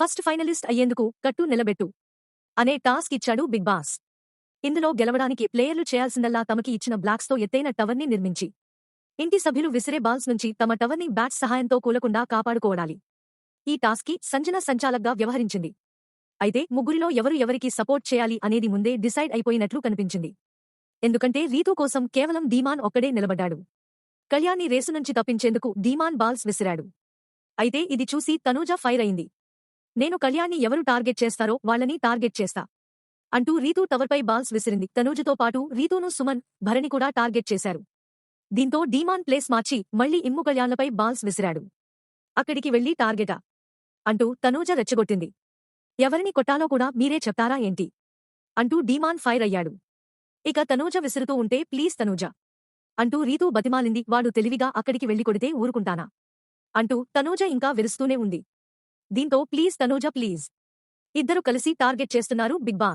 First finalist అయ్యేందుకు కట్టు నిలబెట్టు అనే టాస్క్ ఇచ్చాడు బిగ్ బాస్. ఇందులో గెలవడానికి ప్లేయర్లు చేయాల్సిందల్లా తమకి ఇచ్చిన బ్లాక్స్తో ఎత్తైన టవర్ని నిర్మించి ఇంటి సభ్యులు విసిరే బాల్స్ నుంచి తమ టవర్ని బ్యాట్స్ సహాయంతో కూలకుండా కాపాడుకోవడాలి. ఈ టాస్క్కి సంజన సంచాలక్గా వ్యవహరించింది. అయితే ముగ్గురిలో ఎవరు ఎవరికి సపోర్ట్ చేయాలి అనేది ముందే డిసైడ్ అయిపోయినట్లు కనిపించింది. ఎందుకంటే రీతూ కోసం కేవలం ధీమాన్ ఒక్కడే నిలబడ్డాడు. కళ్యాణ్ని రేసు నుంచి తప్పించేందుకు ధీమాన్ బాల్స్ విసిరాడు. అయితే ఇది చూసి తనూజ ఫైర్ అయింది. నేను కళ్యాణ్ని ఎవరు టార్గెట్ చేస్తారో వాళ్ళని టార్గెట్ చేస్తా అంటూ రీతూ టవర్పై బాల్స్ విసిరింది. తనూజతో పాటు రీతూను సుమన్, భరణి కూడా టార్గెట్ చేశారు. దీంతో ధీమాన్ ప్లేస్ మార్చి మళ్లీ ఇమ్ము కళ్యాణ్లపై బాల్స్ విసిరాడు. అక్కడికి వెళ్లి టార్గెటా అంటూ తనూజ రెచ్చగొట్టింది. ఎవరిని కొట్టాలో కూడా మీరే చెప్తారా ఏంటి అంటూ ధీమాన్ ఫైర్ అయ్యాడు. ఇక తనూజ విసురుతూ ఉంటే ప్లీజ్ తనూజ అంటూ రీతూ బతిమాలింది. వాడు తెలివిగా అక్కడికి వెళ్లి కొడితే ఊరుకుంటానా అంటూ తనూజ ఇంకా విరుస్తూనే ఉంది. దీంతో ప్లీజ్ తనూజ ప్లీజ్ ఇద్దరు కలిసి టార్గెట్ చేస్తున్నారు బిగ్ బాస్.